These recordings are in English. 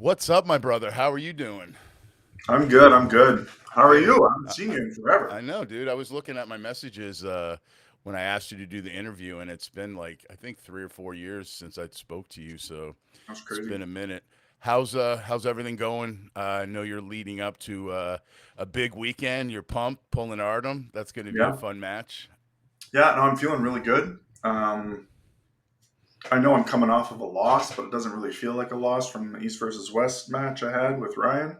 What's up, my brother? How are you doing? I'm good. I'm good. How are Hey, you? I haven't seen you in I forever. know, dude. I was looking at my messages when I asked you to do the interview, and it's been like I think 3 or 4 years since I spoke to you, so That's it's crazy. been a minute. How's everything going? I know you're leading up to a big weekend. You're pumped, pulling Artem. That's going to be a Yeah. fun match. Yeah. No, I'm feeling really good. I know I'm coming off of a loss, but it doesn't really feel like a loss from the East versus West match I had with Ryan.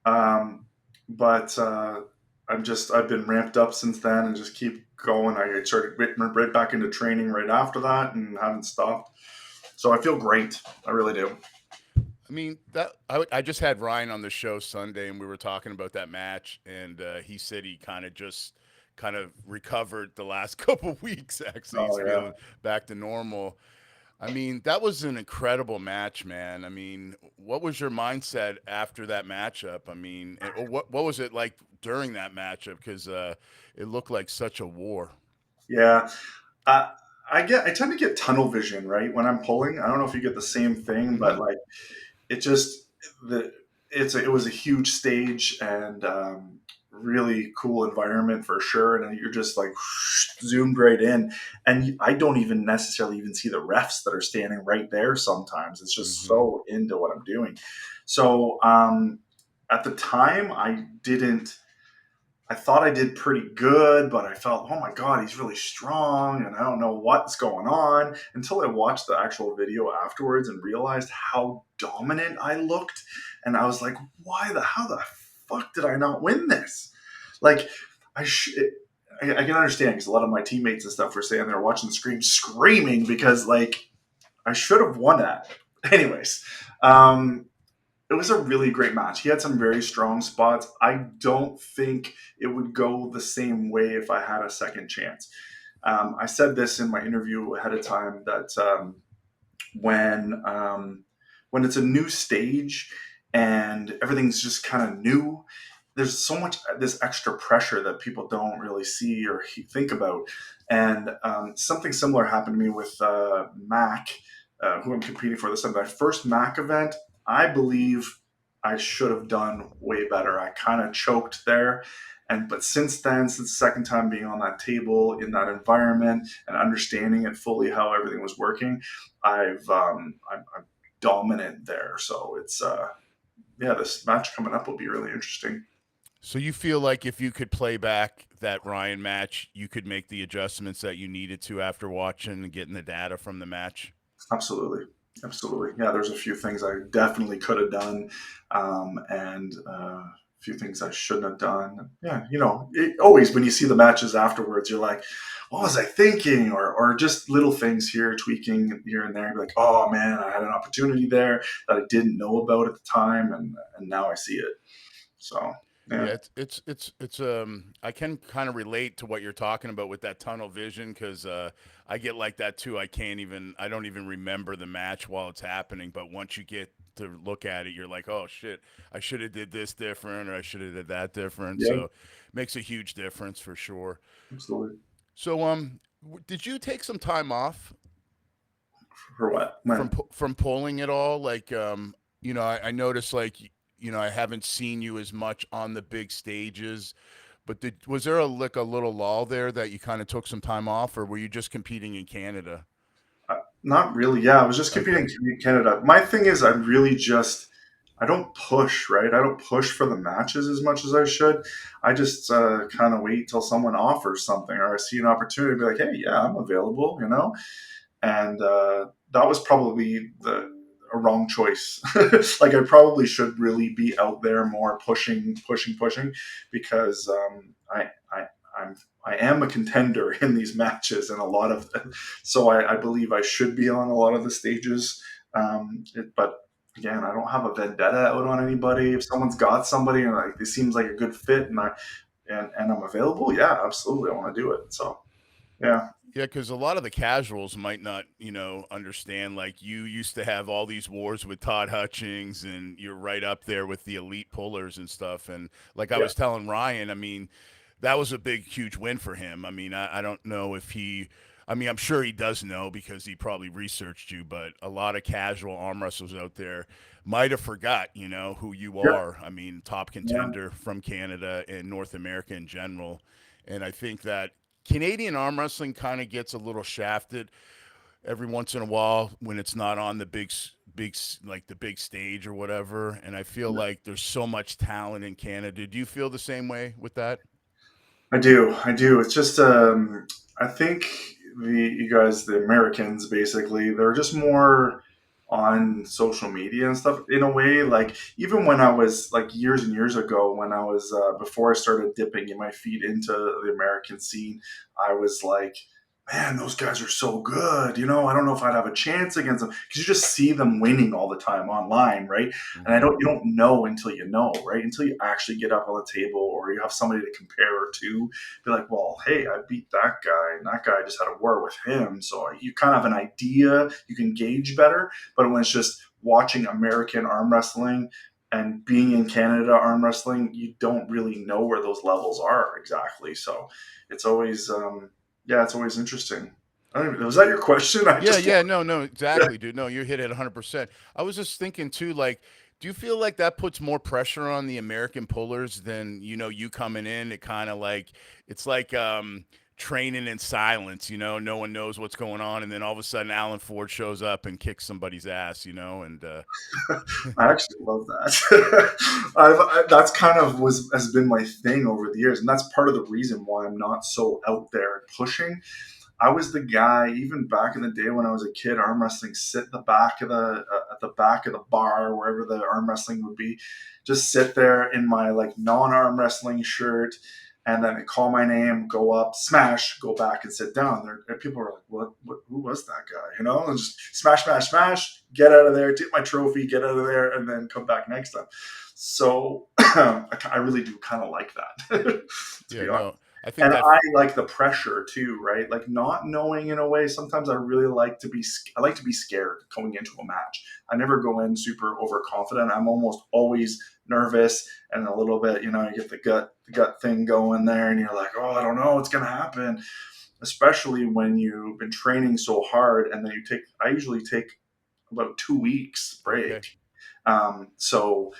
Um, but I've been ramped up since then and just keep going. I started right back into training right after that and haven't stopped. So I feel great. I really do. I mean that I just had Ryan on the show Sunday, and we were talking about that match, and he said he kind of recovered the last couple weeks. Actually, he's Oh, yeah. feeling back to normal. I mean, that was an incredible match, man. I mean, what was your mindset after that matchup? I mean, or what was it like during that matchup? Because it looked like such a war. Yeah. I I tend to get tunnel vision, right, when I'm pulling. I don't know if you get the same thing, Mm-hmm. but like it just the it was a huge stage and really cool environment for sure, and you're just like zoomed right in, and I don't even necessarily even see the refs that are standing right there. Sometimes it's just Mm-hmm. so into what I'm doing. So at the time, I thought I did pretty good, but I felt, oh my God, he's really strong, and I don't know what's going on until I watched the actual video afterwards and realized how dominant I looked. And I was like, how the fuck did I not win this? Like, I, sh- I can understand because a lot of my teammates and stuff were saying they were watching the screen screaming because, like, I should have won that. Anyways, um, it was a really great match. He had some very strong spots. I don't think it would go the same way if I had a second chance. I said this in my interview ahead of time that when when it's a new stage and everything's just kind of new, there's so much this extra pressure that people don't really see or think about. And something similar happened to me with Mac, who I'm competing for this time. My first Mac event, I believe I should have done way better. I kind of choked there. And but since then, since the second time being on that table in that environment and understanding it fully how everything was working, I'm dominant there. So it's yeah, this match coming up will be really interesting. So you feel like if you could play back that Ryan match, you could make the adjustments that you needed to after watching and getting the data from the match? Absolutely. Absolutely. Yeah, there's a few things I definitely could have done, and a few things I shouldn't have done. Yeah, always when you see the matches afterwards, you're like, what was I thinking? Or just little things here, tweaking here and there. Be like, oh man, I had an opportunity there that I didn't know about at the time, and now I see it. So, yeah. Yeah, it's I can kind of relate to what you're talking about with that tunnel vision because I get like that too. I don't even remember the match while it's happening, but once you get to look at it, you're like, oh shit, I should have did this different or I should have did that different. Yeah, So makes a huge difference for sure. absolutely. So did you take some time off For what? When? from pulling at all? Like, I noticed like, I haven't seen you as much on the big stages, but was there like a little lull there that you kind of took some time off, or were you just competing in Canada? Not really. Yeah, I was just competing Okay. in Canada. My thing is, I don't push, right? I don't push for the matches as much as I should. I just kind of wait till someone offers something or I see an opportunity to be like, hey, yeah, I'm available, And that was probably the a wrong choice. Like I probably should really be out there more pushing, pushing, pushing, because I'm I am a contender in these matches and a lot of them. So I believe I should be on a lot of the stages. But again, I don't have a vendetta out on anybody. If someone's got somebody and like this seems like a good fit and I'm available, yeah, absolutely, I want to do it. So yeah, Yeah, because a lot of the casuals might not, understand. Like you used to have all these wars with Todd Hutchings, and you're right up there with the elite pullers and stuff. And like I yeah. was telling Ryan, I mean, that was a big, huge win for him. I mean, I don't know if he. I mean, I'm sure he does know because he probably researched you, but a lot of casual arm wrestlers out there might have forgot, who you Yeah, are. I mean, top yeah, contender from Canada and North America in general. And I think that Canadian arm wrestling kind of gets a little shafted every once in a while when it's not on the like the big stage or whatever. And I feel yeah. like there's so much talent in Canada. Do you feel the same way with that? I do. I do. It's just, I think you guys, the Americans, basically, they're just more on social media and stuff in a way. Like, even when I was like years and years ago, when I was, before I started dipping in my feet into the American scene, I was like, man, those guys are so good. I don't know if I'd have a chance against them because you just see them winning all the time online, right? And Mm-hmm. you don't know until you know, right? Until you actually get up on the table or you have somebody to compare to. Be like, well, hey, I beat that guy, and that guy just had a war with him. So you kind of have an idea, you can gauge better. But when it's just watching American arm wrestling and being in Canada arm wrestling, you don't really know where those levels are exactly. So it's always, yeah, it's always interesting. I don't even, was that your question? I Yeah, just, yeah, no, no, exactly, dude. No, you hit it 100%. I was just thinking too, like, do you feel like that puts more pressure on the American pullers than, you coming in? It kind of like, it's like training in silence, no one knows what's going on. And then all of a sudden, Alan Ford shows up and kicks somebody's ass, and I actually love that. That's kind of has been my thing over the years, and that's part of the reason why I'm not so out there and pushing. I was the guy even back in the day when I was a kid, arm wrestling. Sit at the back of the at the back of the bar, wherever the arm wrestling would be, just sit there in my like non-arm wrestling shirt, and then they call my name, go up, smash, go back and sit down. And people were like, "What? Who was that guy?" And just smash, smash, smash, get out of there, take my trophy, get out of there, and then come back next time. So I really do kind of like that, to yeah, be honest. no, I think And that, I like the pressure too, right? Like not knowing in a way. Sometimes I really like to be. I like to be scared going into a match. I never go in super overconfident. I'm almost always nervous and a little bit. You get the gut thing going there, and you're like, oh, I don't know what's gonna happen. Especially when you've been training so hard, and then you take. I usually take about 2 weeks okay, break. So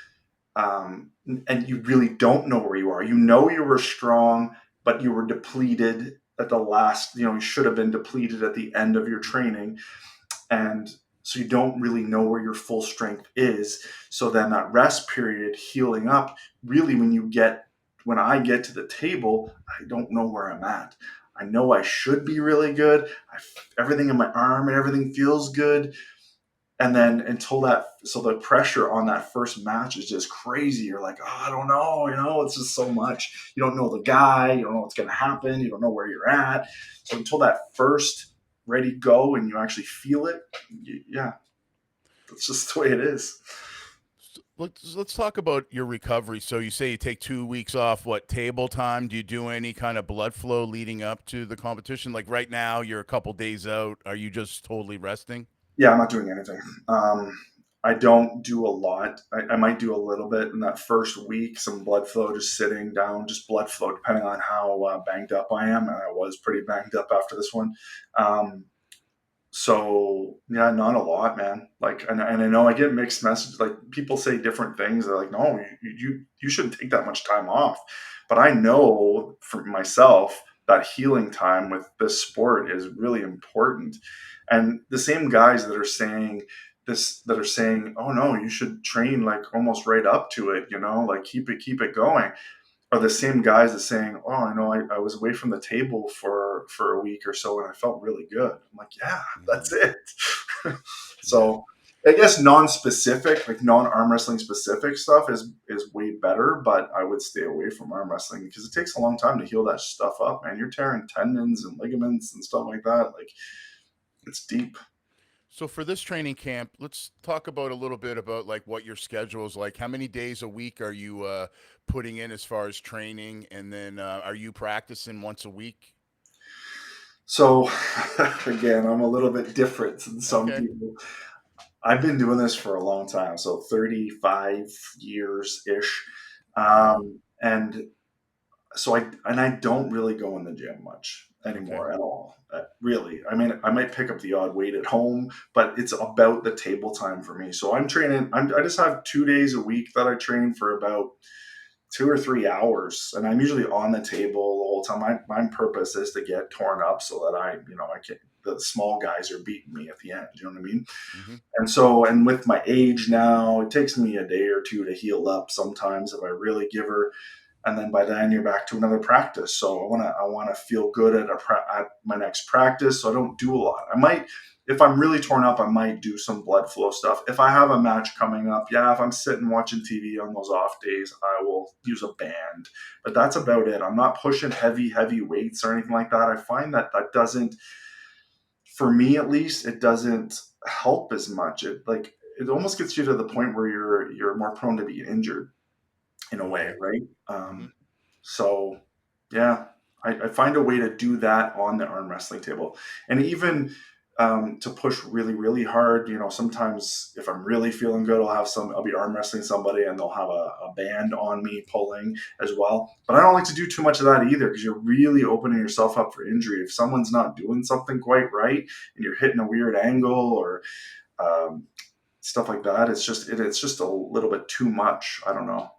and you really don't know where you are. You know you were strong, but you were depleted at the last. You should have been depleted at the end of your training, and so you don't really know where your full strength is. So then that rest period, healing up, really when I get to the table, I don't know where I'm at. I know I should be really good. Everything in my arm and everything feels good, and then until that, so the pressure on that first match is just crazy. You're like, oh, I don't know, it's just so much. You don't know the guy, you don't know what's going to happen, you don't know where you're at. So until that first ready go and you actually feel it, yeah, that's just the way it is. let's talk about your recovery. So you say you take 2 weeks off. What table time? Do you do any kind of blood flow leading up to the competition? Like right now, you're a couple days out. Are you just totally resting? Yeah, I'm not doing anything. I don't do a lot. I might do a little bit in that first week, some blood flow, just sitting down, just blood flow, depending on how banged up I am. And I was pretty banged up after this one. Um, So yeah, not a lot, man. Like, and I know I get mixed messages. Like people say different things. They're like, no, you shouldn't take that much time off. But I know for myself that healing time with this sport is really important. And the same guys that are saying, oh no, you should train like almost right up to it, like keep it going are the same guys that saying, "Oh, I know, I was away from the table for a week or so, and I felt really good." I'm like, "Yeah, Hmm. that's it." Yeah. So, I guess non-specific, like non-arm wrestling specific stuff is way better, but I would stay away from arm wrestling because it takes a long time to heal that stuff up, man. You're tearing tendons and ligaments and stuff like that. Like it's deep. So for this training camp, let's talk about a little bit about like what your schedule is like. How many days a week are you putting in as far as training, and then are you practicing once a week? So, again, I'm a little bit different than some Okay. people. I've been doing this for a long time, so 35 years ish. Wow. And so I don't really go in the gym much Okay. anymore at all. Really, I mean, I might pick up the odd weight at home, but it's about the table time for me. So I'm training. I just have 2 days a week that I train for about 2 or 3 hours, and I'm usually on the table the whole time. My purpose is to get torn up so that I can. The small guys are beating me at the end. You know what I mean? Mm-hmm. And with my age now, it takes me a day or two to heal up sometimes if I really give her, and then by then you're back to another practice. So I want to feel good at my next practice. So I don't do a lot. I might, if I'm really torn up, I might do some blood flow stuff. If I have a match coming up, yeah. If I'm sitting watching TV on those off days, I will use a band. But that's about it. I'm not pushing heavy weights or anything like that. I find that that doesn't, for me at least, it doesn't help as much. It almost gets you to the point where you're more prone to be injured in a way, Okay. right? Mm-hmm. So, yeah, I find a way to do that on the arm wrestling table, and even to push really hard. Sometimes if I'm really feeling good, I'll be arm wrestling somebody, and they'll have a band on me pulling as well. But I don't like to do too much of that either because you're really opening yourself up for injury if someone's not doing something quite right and you're hitting a weird angle or um, stuff like that. It's just a little bit too much. I don't know.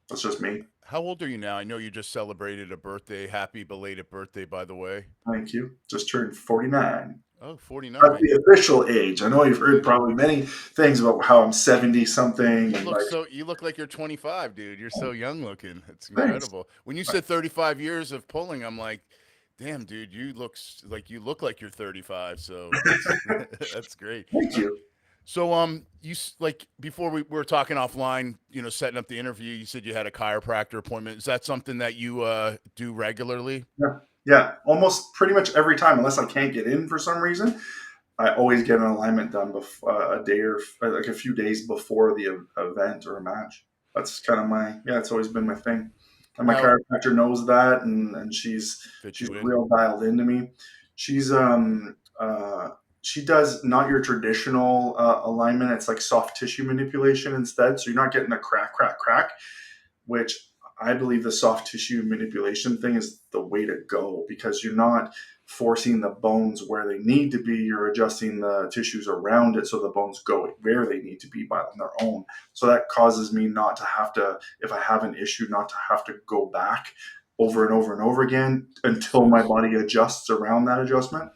That's just me. How old are you now? I know you just celebrated a birthday. Happy belated birthday, by the way. Thank you. Just turned 49. Oh, That's 49. the official age. I know you've heard Dude, probably many things about how I'm 70 something and like, you look like you're 25, dude. You're so young looking. It's thanks. incredible. When you said 35 years of pulling, I'm like, damn, dude, you look like you're 35. So that's that's great. Thank you. So like before we were talking offline, setting up the interview, you said you had a chiropractor appointment. Is that something that you do regularly? Yeah. Yeah. Almost pretty much every time, unless I can't get in for some reason, I always get an alignment done a day or like a few days before the event or a match. That's kind of yeah, it's always been my thing. And my Now, chiropractor knows that, and fit she's you in. real dialed into me. She's she does not your traditional alignment. It's like soft tissue manipulation instead. So you're not getting a crack, which I believe the soft tissue manipulation thing is the way to go because you're not forcing the bones where they need to be. You're adjusting the tissues around it so the bones go where they need to be by on their own. So that causes me not to have to, if I have an issue, not to have to go back over and over and over again Makes until my sense. body adjusts around that adjustment.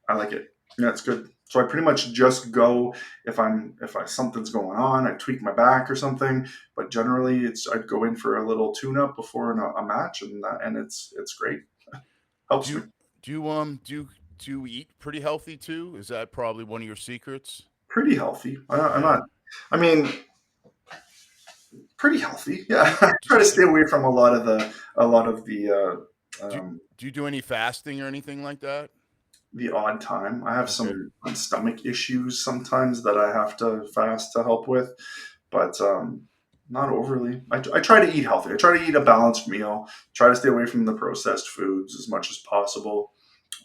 I like it. Yeah, it's good. So I pretty much just go if I something's going on, I tweak my back or something. But generally, I'd go in for a little tune up before a match, and it's great. Do Helps me you do you do you eat pretty healthy too? Is that probably one of your secrets? pretty healthy. I'm Yeah. not. I mean, pretty healthy. Do Yeah, you I do, try to do, stay away from a lot of do, do you do any fasting or anything like that? the odd time. I have Okay. some stomach issues sometimes that I have to fast to help with, but not overly. I try to eat healthy. I try to eat a balanced meal. Try to stay away from the processed foods as much as possible.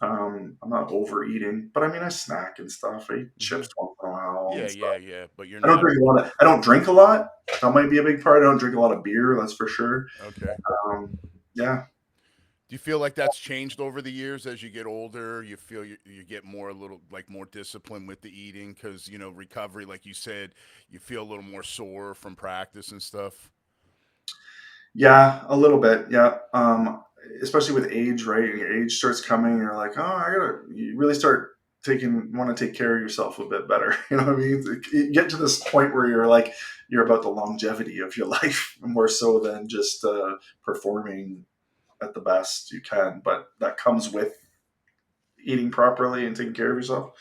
I'm not overeating, but I mean I snack and stuff. I eat Hmm. chips once in a while Yeah, and stuff. yeah. But you're I don't not drink a lot. I don't drink a lot. That might be a big part. I don't drink a lot of beer. That's for sure. okay. Yeah, Do you feel like that's changed over the years as you get older? You feel you get more a little like more disciplined with the eating because recovery, like you said, you feel a little more sore from practice and stuff. yeah, a little bit. Yeah, especially with age, right? Your age starts coming. You're like, oh, You really start want to take care of yourself a bit better. You know what I mean? You get to this point where you're like, you're about the longevity of your life more so than just performing at the best you can. But that comes with eating properly and taking care of yourself.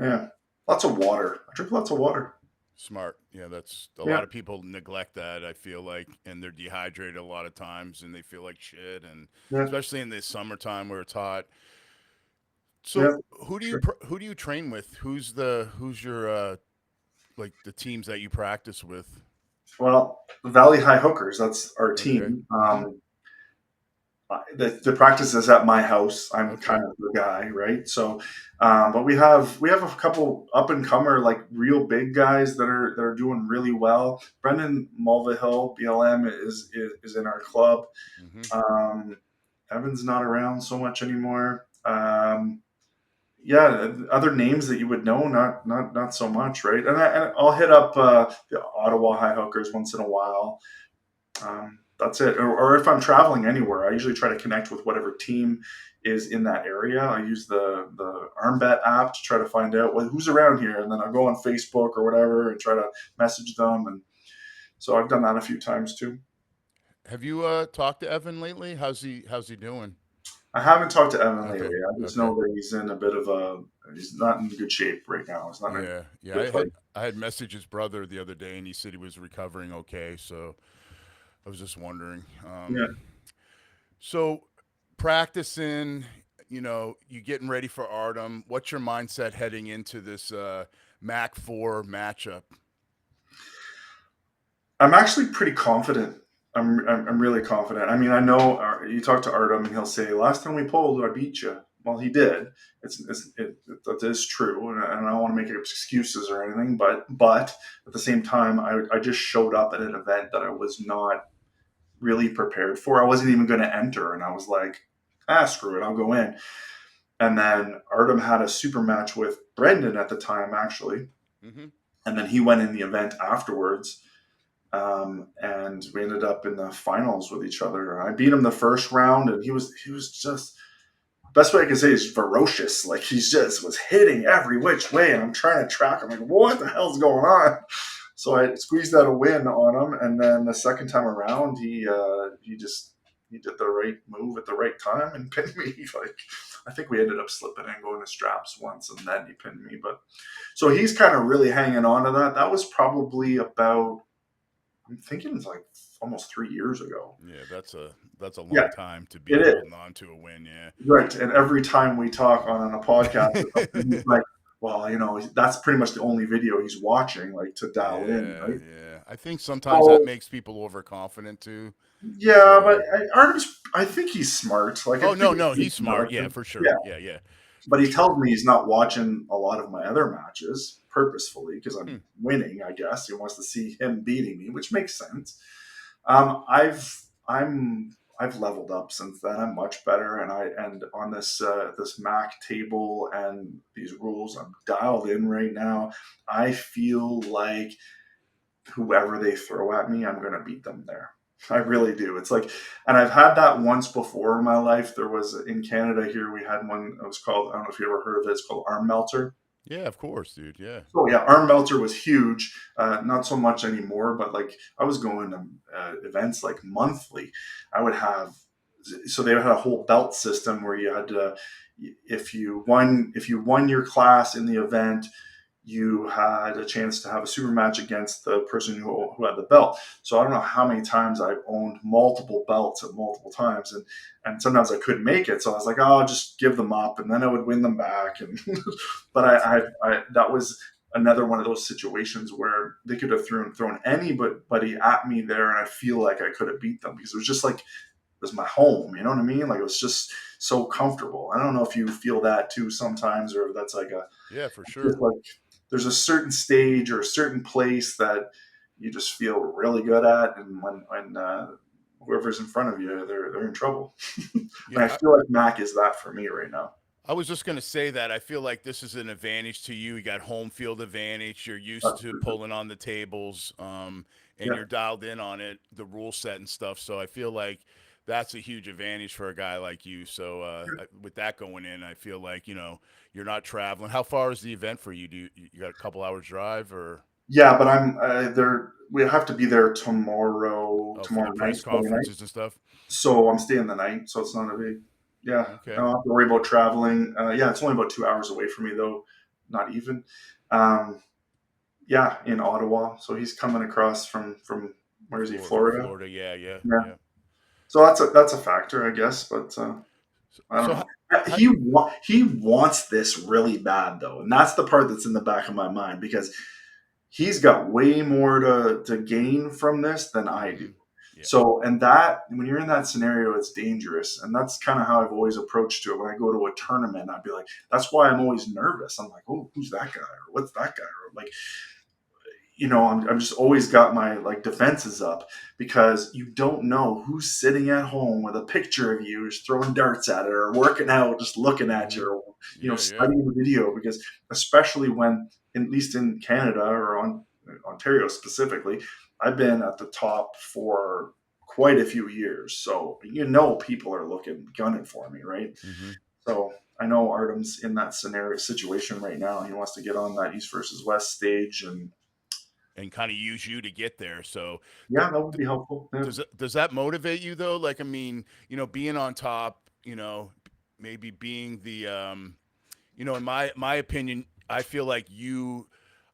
Yeah, lots of water. I drink lots of water. Smart. Yeah, that's a Yeah, lot of people neglect that, I feel like, and they're dehydrated a lot of times and they feel like shit and yeah, especially in the summertime where it's hot. yeah. So, Sure. who do you train with? Who's your like the teams that you practice with? Well, Valley High Hookers. That's our Okay. team. Mhm. The practice is at my house. I'm kind Okay. of the guy, right? So, but we have a couple up and comer, like real big guys that are doing really well. Brendan Mulvihill, BLM, is in our club. Hmm. Um, Evan's not around so much anymore. Yeah, other names that you would know, not so much, right? And I'll hit up the Ottawa High Hookers once in a while. That's it. Or if I'm traveling anywhere, I usually try to connect with whatever team is in that area. I use the ArmBet app to try to find out who's around here, and then I'll go on Facebook or whatever and try to message them. And so I've done that a few times too. Have you talked to Evan lately? How's he doing? I haven't talked to Evan Okay. lately. I just Okay. know that he's in a bit of a he's not in good shape right now. He's not in a Yeah. Yeah. good place. I had messaged his brother the other day, and he said he was recovering okay. So I was just wondering. Yeah. So practicing, you getting ready for Artem. What's your mindset heading into this Mac 4 matchup? I'm actually pretty confident. I'm really confident. I mean, I know you talk to Artem and he'll say, "Last time we pulled, I beat you." Well, he did. That is true, and I don't want to make excuses or anything. But at the same time, I just showed up at an event that I was not really prepared for. I wasn't even going to enter, and I was like, screw it, I'll go in. And then Artem had a super match with Brendan at the time, actually, Hmm. and then he went in the event afterwards, and we ended up in the finals with each other. I beat him the first round, and he was just best way I can say is ferocious. Like he just was hitting every which way, and I'm trying to track. I'm like, what the hell's going on? So I squeezed out a win on him, and then the second time around, he did the right move at the right time and pinned me. Like I think we ended up slipping and going to straps once, and then he pinned me. But so he's kind of really hanging on to that. That was probably about I'm thinking it's like almost 3 years ago. Yeah, that's a Yeah, long time to be it is. holding on to a win. Yeah. Right. And every time we talk on a podcast or something, he's like, well, that's pretty much the only video he's watching, like to dial in, Yeah, right? yeah. I think sometimes that So, makes people overconfident too. yeah, but So, I think he's smart. Like, I oh think no, it's no, good he's smart. Yeah, intelligence. for sure. Yeah. Yeah, yeah, But for he tells sure. me he's not watching a lot of my other matches purposefully because Hmm. I'm winning, I guess. He wants to see him beating me, which makes sense. I've leveled up since then. I'm much better, and on this Mac table and these rules, I'm dialed in right now. I feel like whoever they throw at me, I'm gonna beat them there. I really do. It's like, and I've had that once before in my life. There was in Canada here. We had one. It was called. I don't know if you ever heard of it. It's called Arm Melter. Yeah, of course, dude. Yeah. Oh yeah, Arm Melter was huge. Not so much anymore, but like I was going to events like monthly. I would have so they had a whole belt system where you had to if you won your class in the event, you had a chance to have a super match against the person who had the belt. So I don't know how many times I've owned multiple belts at multiple times, and sometimes I couldn't make it. So I was like, oh, I'll just give them up, and then I would win them back. And but That's it. I that was another one of those situations where they could have thrown anybody at me there, and I feel like I could have beat them because it was just like it was my home. You know what I mean? Like it was just so comfortable. I don't know if you feel that too sometimes, or if that's like a Yeah, for just sure. like there's a certain stage or a certain place that you just feel really good at, and when whoever's in front of you, they're in trouble. And I Yeah, feel like Mac is that for me right now. I was just going to say that I feel like this is an advantage to you. You got home field advantage. You're used That's to for sure. pulling on the tables, and Yeah, you're dialed in on it, the rule set and stuff. So I feel like that's a huge advantage for a guy like you. So with that going in, I feel like you're not traveling. How far is the event for you? You got a couple hours drive or yeah, but I'm there. We have to be there tomorrow, oh for the tomorrow night, press Friday night. conferences and stuff? So I'm staying the night, so it's not a big. Yeah, I Okay, don't have to worry about traveling. Yeah, it's only about 2 hours away from me though, not even. Um, yeah, in Ottawa. So he's coming across from where is he? Florida. Florida. Yeah, yeah, Yeah. yeah. So that's a factor, I guess. But I don't So, know. how, He wants this really bad though, and that's the part that's in the back of my mind because he's got way more to gain from this than I do. mhm. Yeah. So, and that when you're in that scenario, it's dangerous, and that's kind of how I've always approached to it. When I go to a tournament, I'd be like, that's why I'm always nervous. I'm like, oh, who's that guy, or what's that guy, or like, I'm just always got my like defenses up because you don't know who's sitting at home with a picture of you just throwing darts at it or working out, just looking at Hmm. you, or Yeah. Yeah. studying the video. Because especially when, at least in Canada or on Ontario specifically, I've been at the top for quite a few years, so people are looking, gunning for me, right? Hmm. So I know Artem's in that scenario situation right now. He wants to get on that East versus West stage, and And kind of use you to get there. So, th- yeah, that would be helpful. Yeah. does that motivate you though? Like, I mean, being on top, maybe being the, in my opinion, I feel like you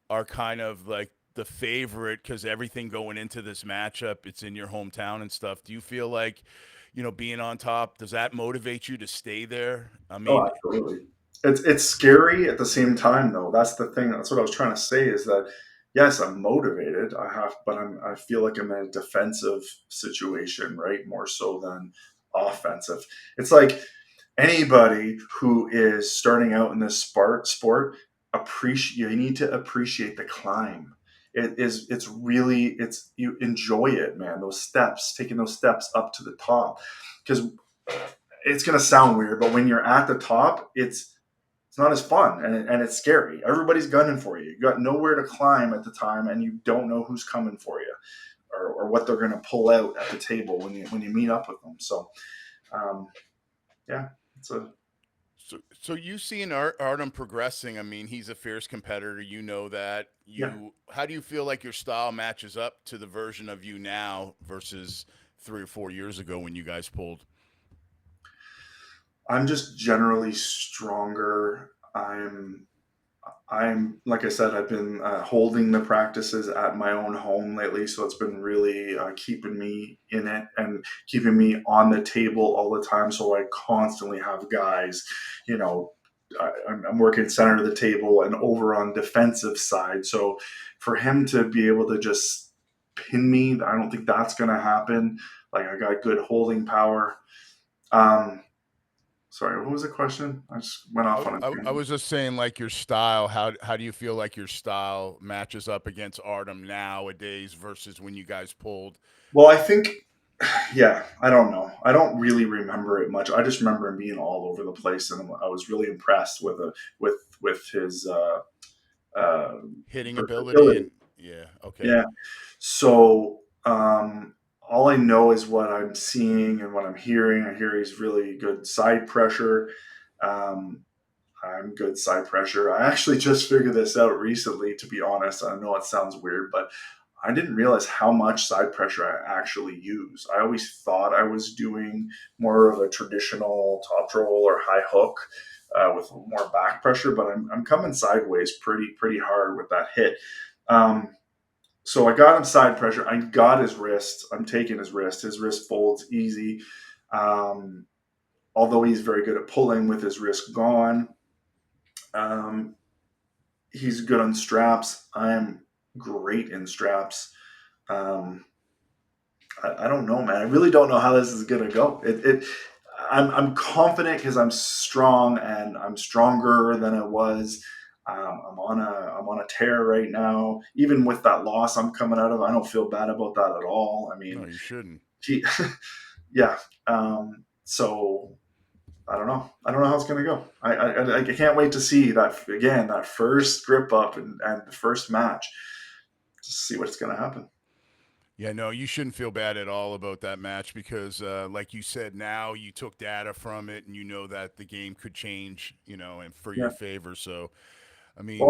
are kind of like the favorite because everything going into this matchup, it's in your hometown and stuff. Do you feel like, being on top, does that motivate you to stay there? I Oh, mean, absolutely. It's scary at the same time, though. That's the thing. That's what I was trying to say. Is that yes, I'm motivated. But I feel like I'm in a defensive situation, right? More so than offensive. It's like anybody who is starting out in this sport appreciate. You need to appreciate the climb. It's really, you enjoy it, man. Those steps, taking those steps up to the top, because it's going to sound weird, but when you're at the top, it's not as fun, and it's scary. Everybody's gunning for you. You got nowhere to climb at the time, and you don't know who's coming for you, or what they're going to pull out at the table when you meet up with them. So um, yeah, it's a so you seeing Artem progressing. I mean, he's a fierce competitor. You know that. yeah. How do you feel like your style matches up to the version of you now versus 3 or 4 years ago when you guys pulled? I'm just generally stronger. I'm like I said, I've been holding the practices at my own home lately, so it's been really keeping me in it and keeping me on the table all the time. So I constantly have guys, you know, I'm working center of the table and over on defensive side. So for him to be able to just pin me, I don't think that's going to happen. Like I got good holding power. Um, Sorry, what was the question? I just went off on a I tangent. was just saying, like your style. How do you feel like your style matches up against Artem nowadays versus when you guys pulled? Well, I think, yeah, I don't know. I don't really remember it much. I just remember him being all over the place, and I was really impressed with his uh, Hitting ability versatility. and yeah, okay. Yeah. So all I know is what I'm seeing and what I'm hearing. I hear he's really good side pressure. Um, I'm good side pressure. I actually just figured this out recently, to be honest. I know it sounds weird, but I didn't realize how much side pressure I actually use. I always thought I was doing more of a traditional top roll or high hook with more back pressure, but I'm coming sideways pretty hard with that hit. Um, so I got him side pressure. I got his wrist. I'm taking his wrist. His wrist folds easy. Um, Although he's very good at pulling with his wrist gone. Um, he's good on straps. I'm great in straps. Um, I don't know, man. I really don't know how this is gonna go. I'm confident because I'm strong and I'm stronger than I was. I'm on a tear right now. Even with that loss I'm coming out of, I don't feel bad about that at all. I No, mean, you shouldn't. he, yeah. So I don't know. I don't know how it's gonna go. I can't wait to see that again. That first grip up and the first match. Just see what's gonna happen. Yeah, no, you shouldn't feel bad at all about that match because, like you said, now you took data from it and you know that the game could change, and for your Yeah. favor. So, I Well, mean,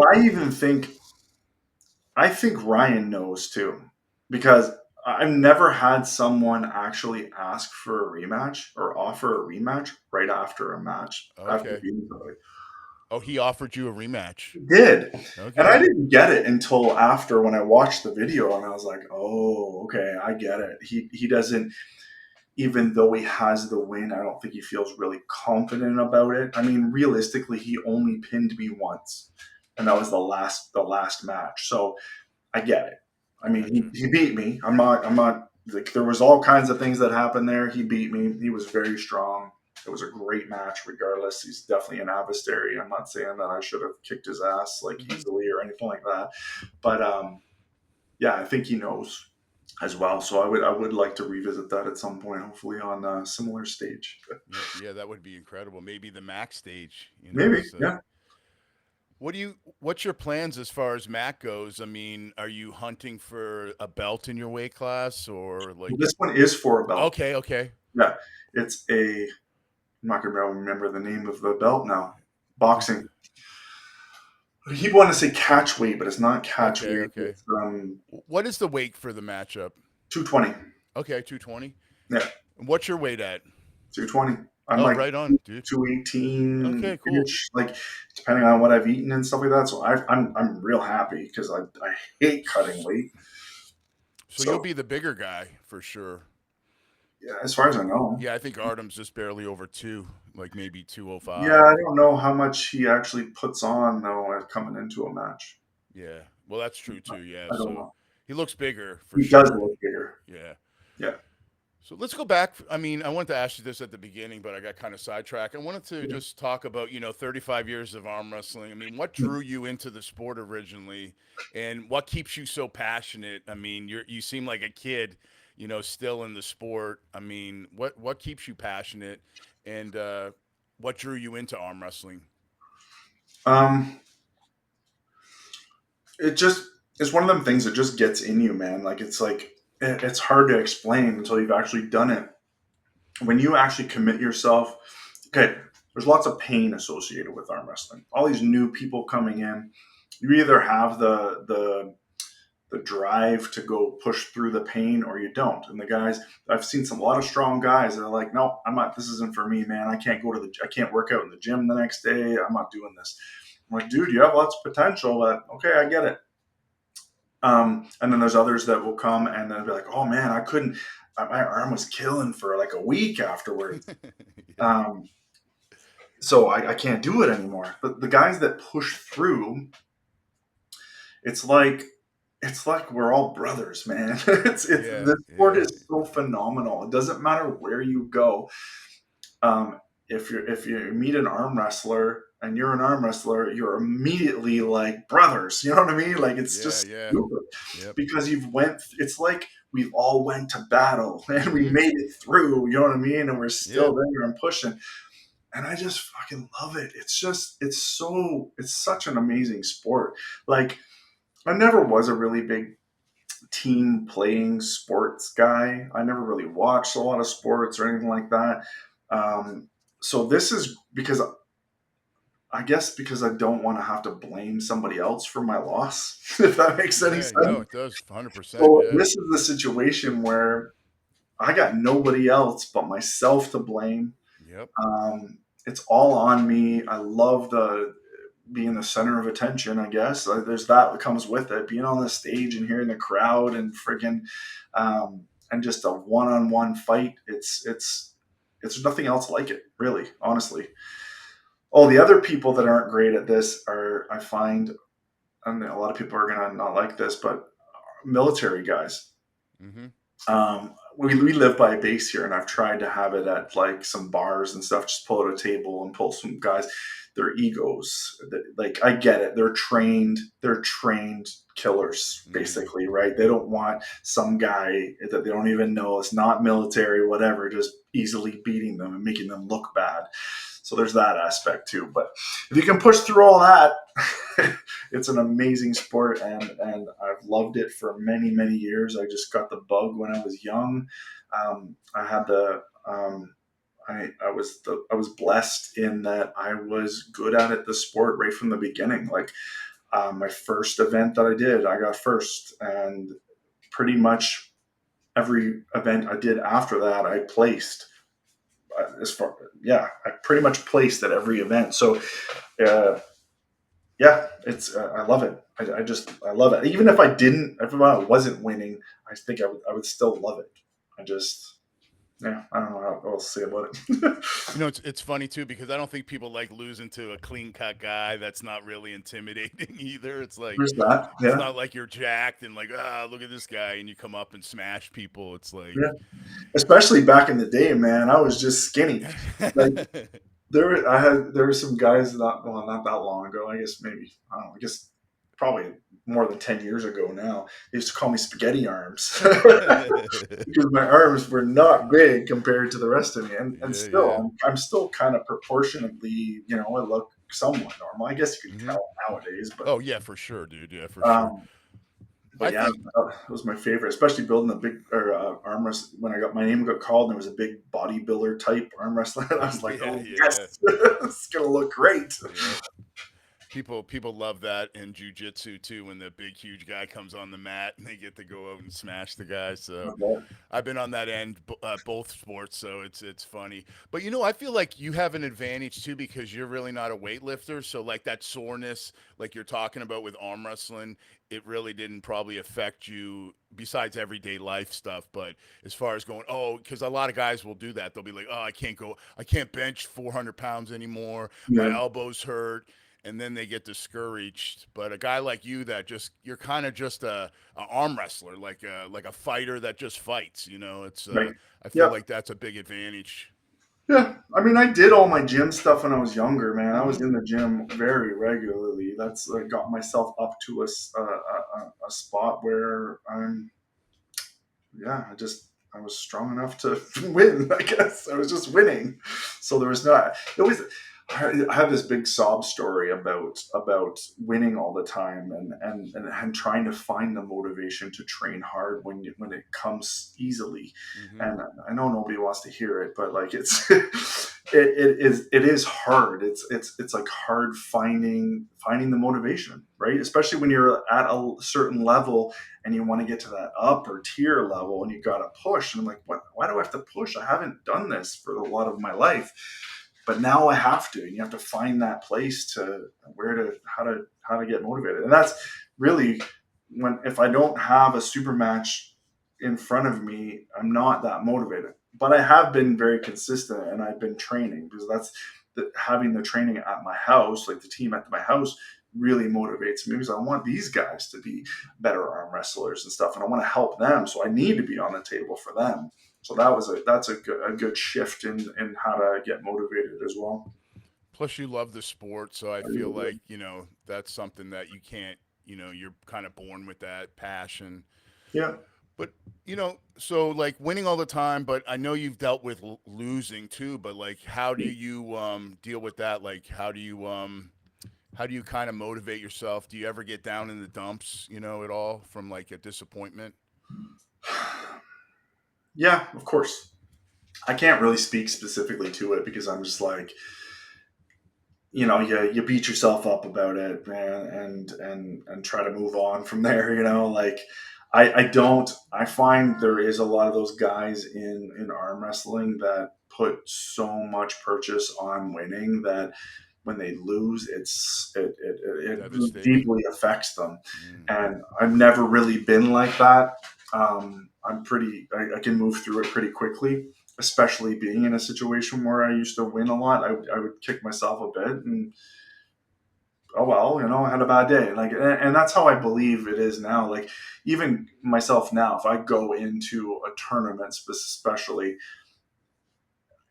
I think Ryan knows too, because I've never had someone actually ask for a rematch or offer a rematch right after a match after okay. beating somebody. Oh, he offered you a rematch. He did, and I Okay. didn't get it until after when I watched the video, and I was like, "Oh, okay, I get it." He doesn't, even though he has the win, I don't think he feels really confident about it. I mean, realistically, he only pinned me once, and that was the last match. So I get it. I I mean, got you. he beat me. I'm not. like there was all kinds of things that happened there. He beat me. He was very strong. It was a great match, regardless. He's definitely an adversary. I'm not saying that I should have kicked his ass like Hmm. easily or anything like that, but yeah, I think he knows as well. So I would like to revisit that at some point, hopefully on a similar stage. But Yeah, yeah, that would be incredible. Maybe the max stage, maybe, So, yeah. what's your plans as far as Mac goes? I mean, are you hunting for a belt in your weight class or like? This one is for a belt. Okay, okay, Yeah, it's a. I'm not gonna be able to remember the name of the belt now. is it? Boxing. He wanted to say catch weight, but it's not catch Okay, weight. okay. It's What is the weight for the matchup? 220. Okay, 220. Yeah, And what's your weight at? 220. I'm Oh, like right on, dude. 218 Okay, cool. ish, like depending on what I've eaten and stuff like that. So I'm real happy because I hate cutting weight. So you'll So be the bigger guy for sure. yeah, as far as I know. Yeah, I think Artem's just barely over two, like maybe Yeah, 205. I don't know how much he actually puts on though coming into a match. Yeah, well, that's true too. Yeah, I don't so know. he looks bigger for He does sure. look bigger. Yeah. Yeah. So let's go back. I mean, I wanted to ask you this at the beginning, but I got kind of sidetracked. I wanted to Yeah. just talk about, 35 years of arm wrestling. I mean, what drew you into the sport originally, and what keeps you so passionate? I mean, you seem like a kid, still in the sport. I mean, what keeps you passionate, and what drew you into arm wrestling? Um, it just it's one of them things that just gets in you, man. It's hard to explain until you've actually done it. When you actually commit yourself, okay, there's lots of pain associated with arm wrestling. All these new people coming in, you either have the drive to go push through the pain or you don't. And the guys, I've seen a lot of strong guys that are like, no, I'm not, this isn't for me, man. I can't work out in the gym the next day. I'm not doing this. I'm like, dude, you have lots of potential, but okay, I get it. And then there's others that will come and they'll be like, oh man, I couldn't, my arm was killing for like a week afterwards. Yeah, Um, so I can't do it anymore. But the guys that push through, it's like it's like we're all brothers, man. It's yeah, the sport yeah, is so phenomenal. It doesn't matter where you go. Um, if you meet an arm wrestler and you're an arm wrestler, you're immediately like brothers. You know what I mean? Like it's yeah, just yeah. stupid Yep. because it's like we've all went to battle and we Mm-hmm. made it through. You know what I mean? And we're Yeah. still there and pushing. And I just fucking love it. It's such an amazing sport. Like I never was a really big team playing sports guy. I never really watched a lot of sports or anything like that. Um, so this is because I guess because I don't want to have to blame somebody else for my loss, if that makes any Yeah. No, sense. it does. 100%. So Yeah. this is the situation where I got nobody else but myself to blame. Yep. It's all on me. I love the being the center of attention, I guess. There's that comes with it. Being on the stage and hearing the crowd and friggin' and just a one-on-one fight. It's nothing else like it, really, honestly. All the other people that aren't great at this are, I find, and a lot of people are gonna not like this, but military guys. Mm-hmm. We live by a base here, and I've tried to have it at like some bars and stuff. Just pull out a table and pull some guys. Their egos, like I get it. They're trained. They're trained killers, Mm-hmm. basically, right? They don't want some guy that they don't even know. It's not military, whatever. Just easily beating them and making them look bad. So there's that aspect too. But if you can push through all that, it's an amazing sport, and I've loved it for many years. I just got the bug when I was young. I had the I was blessed in that I was good at it the sport right from the beginning. Like my first event that I did, I got first, and pretty much every event I did after that, I placed. As far yeah, I pretty much placed at every event. So uh, yeah, it's I love it. I love it. Even if I wasn't winning, I think I would still love it. I just yeah, I don't know what else to say about it. You know, it's funny too because I don't think people like losing to a clean cut guy that's not really intimidating either. It's like There's that. it's Yeah, not like you're jacked and like look at this guy and you come up and smash people. It's like yeah. Especially back in the day, man, I was just skinny. Like there were some guys not that long ago. I guess maybe I don't know. I guess probably more than 10 years ago now. They used to call me spaghetti arms because my arms were not big compared to the rest of me, and yeah, still yeah. I'm still kind of proportionately, I look somewhat normal. I guess you could Hmm. tell nowadays, Oh yeah, for sure, dude. Yeah, for sure. um, but I yeah, think that was my favorite, especially building a big or arm wrestling. When I got my name got called, and there was a big bodybuilder type arm wrestler. I was like, yeah, oh yeah, yes, it's gonna look great. yeah. People love that in jujitsu too when the big huge guy comes on the mat and they get to go out and smash the guy. So I've been on that end, both sports, so it's funny. But you know, I feel like you have an advantage too because you're really not a weightlifter. So like that soreness, like you're talking about with arm wrestling, it really didn't probably affect you besides everyday life stuff. But as far as going, oh, because a lot of guys will do that. They'll be like, oh, I can't bench 400 pounds anymore. My Yeah, elbows hurt. And then they get discouraged. But a guy like you that just you're kind of just a arm wrestler, like a fighter that just fights. You know, it's right. I feel Yep. like that's a big advantage. Yeah. I mean, I did all my gym stuff when I was younger, man. I was Hmm. in the gym very regularly. That's got myself up to a spot where I was strong enough to win. I guess I was just winning. So there was not. It was. I have this big sob story about winning all the time and trying to find the motivation to train hard when it comes easily. Hmm. And I know nobody wants to hear it, but like it is hard. It's like hard finding the motivation, right? Especially when you're at a certain level and you want to get to that upper tier level and you got to push. And I'm like, why do I have to push? I haven't done this for a lot of my life, but now I have to. And you have to find that place to how to get motivated. And that's really when, if I don't have a super match in front of me, I'm not that motivated. But I have been very consistent and I've been training because having the training at my house, like the team at my house, really motivates me because I want these guys to be better arm wrestlers and stuff, and I want to help them. So I need to be on the table for them. So that's a good shift in how to get motivated as well. Plus, you love the sport, so I I feel really like do. that's something that you can't. You're kind of born with that passion. Yeah. But so like winning all the time, but I know you've dealt with losing too. But like, how do you deal with that? Like, how do you kind of motivate yourself? Do you ever get down in the dumps, at all from like a disappointment? Yeah, of course. I can't really speak specifically to it because I'm just like, you beat yourself up about it, man, and try to move on from there. Like I find there is a lot of those guys in arm wrestling that put so much purchase on winning that when they lose, it Devastating. deeply affects them. Mm. And I've never really been like that. I can move through it pretty quickly, especially being in a situation where I used to win a lot. I would kick myself a bit and, oh well, I had a bad day. Like, and that's how I believe it is now. Like, even myself now, if I go into a tournament, especially,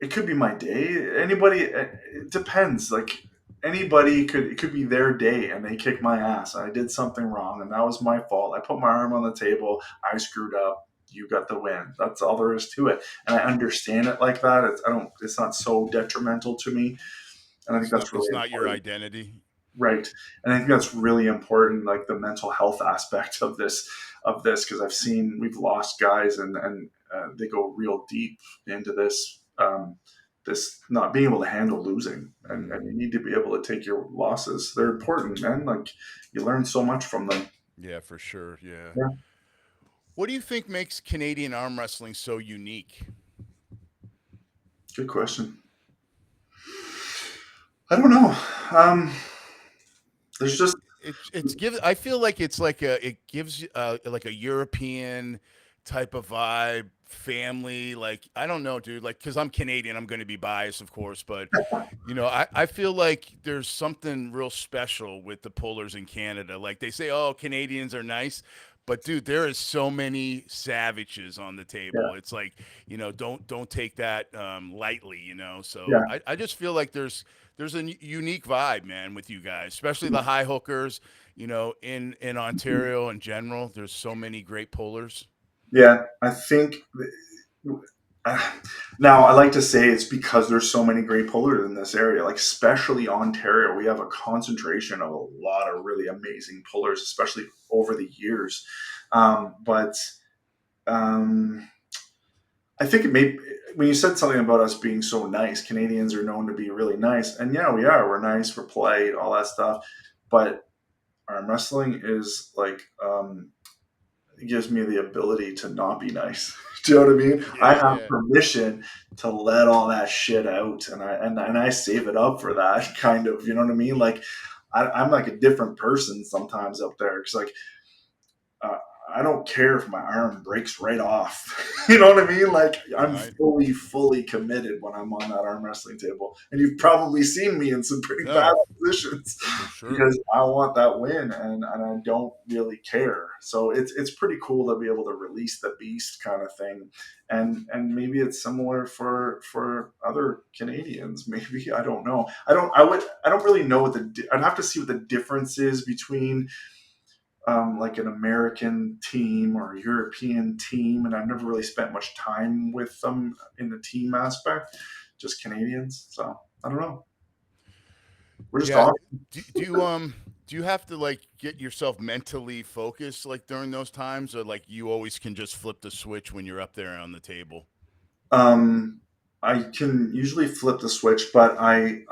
it could be my day. Anybody, it depends. Like, anybody it could be their day, and they kick my ass. I did something wrong, and that was my fault. I put my arm on the table. I screwed up. You got the win. That's all there is to it, and I understand it like that. I don't. It's not so detrimental to me, and I think that's It's really not your important. identity. Right. And I think that's really important, like the mental health aspect because we've lost guys and they go real deep into this not being able to handle losing, Mm. and you need to be able to take your losses. They're important, man. Like, you learn so much from them. Yeah, for sure. Yeah. Yeah, What do you think makes Canadian arm wrestling so unique? good question. I don't know. Um, there's just It's give. I feel like it's like it gives like a European type of vibe, family. Like, I don't know, dude. Like, because I'm Canadian, I'm going to be biased, of course, but I feel like there's something real special with the pullers in Canada. Like they say, oh, Canadians are nice. But dude, there is so many savages on the Yeah, table. It's like, don't take that lightly, So yeah, I just feel like there's a unique vibe, man, with you guys, especially the high hookers, in Ontario in general. There's so many great pullers. yeah. I think now I like to say it's because there's so many great pullers in this area, like especially Ontario. We have a concentration of a lot of really amazing pullers, especially over the years. But um, I think it may when you said something about us being so nice, Canadians are known to be really nice, and yeah, we are. We're nice, we're polite, all that stuff. But arm wrestling is like it gives me the ability to not be nice. Do you know what I mean? I Yeah, have yeah. permission to let all that shit out, and I save it up for that kind of. You know what I mean? Like I'm like a different person sometimes up there because like uh, I don't care if my arm breaks right off. You know what I mean? Like I'm I fully committed when I'm on that arm wrestling table, and you've probably seen me in some pretty bad no, positions for sure. because I want that win, and I don't really care. So it's pretty cool to be able to release the beast kind of thing, and maybe it's similar for other Canadians. Maybe I don't know. I don't really know what I'd have to see what the difference is between like an American team or a European team, and I've never really spent much time with them in the team aspect. Just Canadians, so I don't know. We're just Yeah. talking. Do you have to like get yourself mentally focused like during those times, or like you always can just flip the switch when you're up there on the table? Um, I can usually flip the switch, but I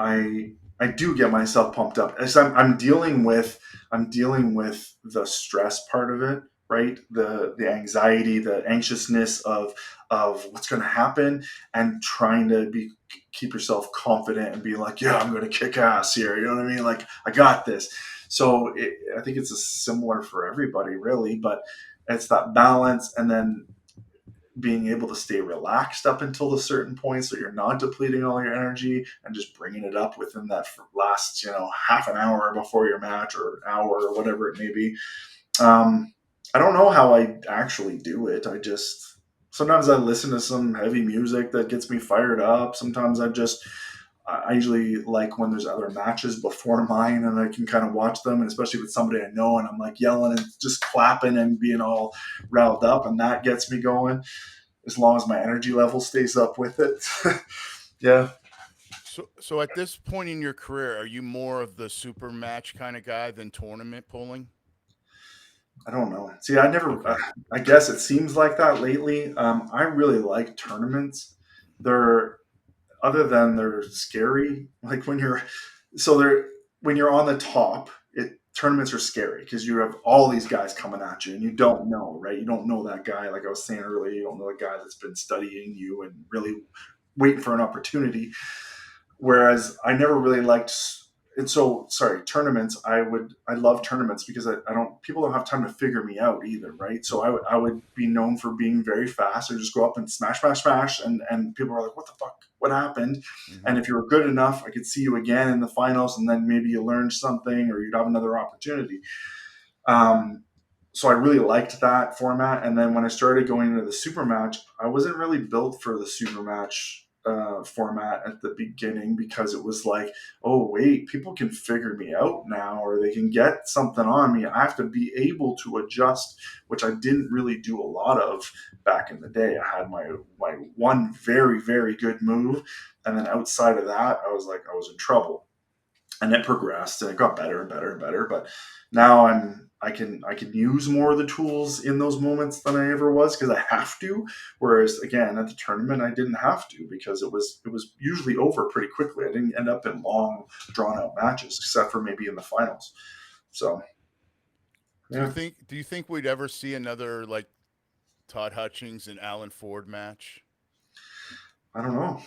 do get myself pumped up as I'm dealing with the stress part of it, right? The anxiety, the anxiousness of what's going to happen, and trying to be keep yourself confident and be like, yeah, I'm going to kick ass here. You know what I mean? Like I got this. So I think it's a similar for everybody, really, but it's that balance, and then being able to stay relaxed up until a certain point so you're not depleting all your energy and just bringing it up within that last half an hour before your match or hour or whatever it may be. um, I don't know how I actually do it. I just sometimes I listen to some heavy music that gets me fired up. Sometimes I usually like when there's other matches before mine and I can kind of watch them, and especially with somebody I know, and I'm like yelling and just clapping and being all riled up, and that gets me going as long as my energy level stays up with it. Yeah, So at this point in your career, are you more of the super match kind of guy than tournament pulling? I don't know. See, I never. Okay. I guess it seems like that lately. I really like tournaments. They're other than they're scary. Like they're when you're on the top. Tournaments are scary because you have all these guys coming at you and you don't know, right? You don't know that guy. Like I was saying earlier, you don't know the guy that's been studying you and really waiting for an opportunity. Whereas I never really liked, and so sorry, tournaments. I love tournaments because I don't people don't have time to figure me out either, right? So I would be known for being very fast. I just go up and smash, and people are like, what the fuck, what happened? Mm-hmm. And if you were good enough, I could see you again in the finals, and then maybe you learned something or you'd have another opportunity. Um, so I really liked that format. And then when I started going into the super match, I wasn't really built for the super match format at the beginning because it was like, oh, wait, people can figure me out now or they can get something on me. I have to be able to adjust, which I didn't really do a lot of back in the day. I had my one very good move. And then outside of that, I was like, I was in trouble, and it progressed and it got better and better and better. But now I can use more of the tools in those moments than I ever was because I have to. Whereas again at the tournament I didn't have to because it was usually over pretty quickly. I didn't end up in long drawn out matches except for maybe in the finals. So yeah, Do you think we'd ever see another like Todd Hutchings and Alan Ford match? I don't know.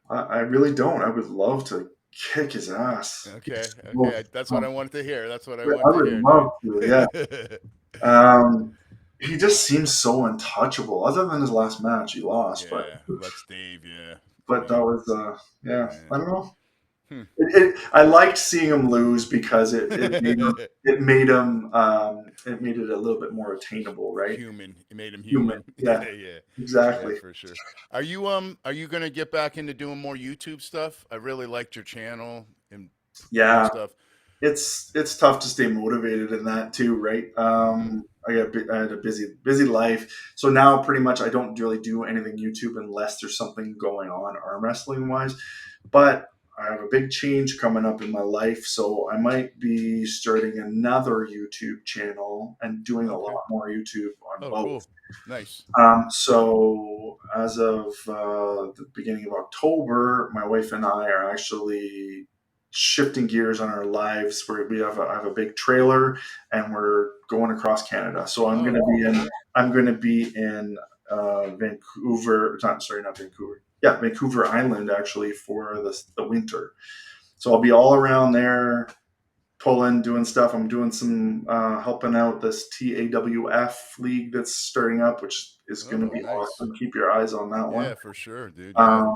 I really don't. I would love to kick his ass. Okay, He's so okay. That's what I fun. wanted to hear. That's what I I wanted to would hear, love dude. to. Yeah. Um, he just seems so untouchable. Other than his last match, he lost, Yeah, Let's Dave. Yeah, but that yeah, was yeah. yeah. I don't know. Hmm. I liked seeing him lose because it made him it made it a little bit more attainable, right? Human. It made him Human, human. yeah, Yeah, yeah, yeah, exactly. for sure. Are you gonna get back into doing more YouTube stuff? I really liked your channel and doing Yeah, stuff. it's tough to stay motivated in that too, right? Mm-hmm. I had a busy life, so now pretty much I don't really do anything YouTube unless there's something going on arm wrestling wise. But I have a big change coming up in my life, so I might be starting another YouTube channel and doing a lot Okay. more YouTube on Oh, both. cool. Nice. So as of the beginning of October, my wife and I are actually shifting gears on our lives. Where I have a big trailer, and we're going across Canada. So Oh, cool. I'm going to be in Vancouver. Not sorry, not Vancouver. Yeah, Vancouver Island actually for the winter. So I'll be all around there pulling, doing stuff. I'm doing some helping out this TAWF league that's starting up, which is going to Oh, be nice. awesome. Keep your eyes on that one. Yeah, for sure, dude. Yeah. Um,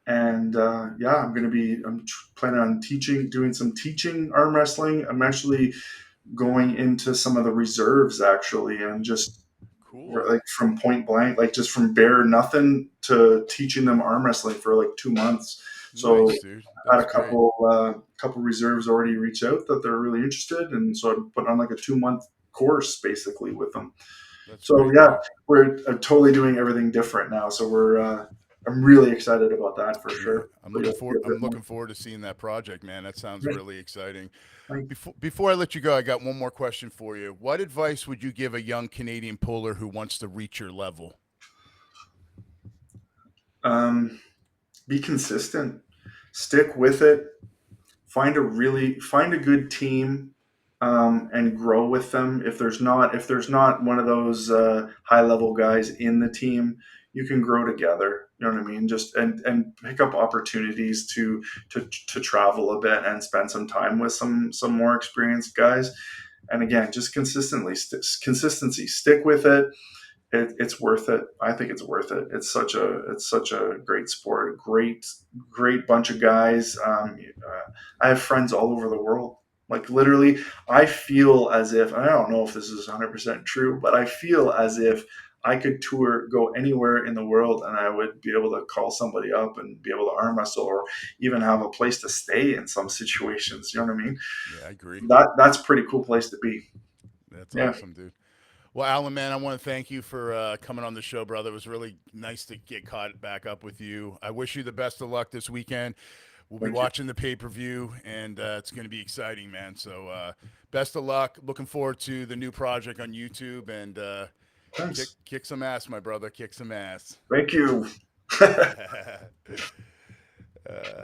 and yeah, I'm planning on teaching, doing some teaching arm wrestling. I'm actually going into some of the reserves actually, and just Cool. like from point blank, like just from bare nothing to teaching them arm wrestling for like 2 months. So Nice, dude. I had That's a great. couple reserves already reach out that they're really interested, and so I put on like a 2 month course basically with them. That's So great, yeah, dude. we're totally doing everything different now. So we're I'm really excited about that for Yeah, sure. But you'll see a bit I'm more. looking forward to seeing that project, man. That sounds Right. really exciting. Right. Before I let you go, I got one more question for you. What advice would you give a young Canadian puller who wants to reach your level? Um, be consistent. Stick with it. Find a good team and grow with them. If there's not one of those high level guys in the team, you can grow together. You know what I mean? Just and pick up opportunities to travel a bit and spend some time with some more experienced guys. And again, just consistency. Stick with it. It's worth it. I think it's worth it. It's such a great sport. Great bunch of guys. I have friends all over the world. Like literally, I feel as if I don't know if this is 100% true, but I feel as if I could go anywhere in the world, and I would be able to call somebody up and be able to arm wrestle, or even have a place to stay in some situations. You know what I mean? Yeah, I agree. That's a pretty cool place to be. That's Yeah, awesome, dude. Well, Alan, man, I want to thank you for coming on the show, brother. It was really nice to get caught back up with you. I wish you the best of luck this weekend. We'll be thank you. watching the pay per view, and it's going to be exciting, man. So, best of luck. Looking forward to the new project on YouTube, and Thanks. kick some ass, my brother. Kick some ass. Thank you. uh,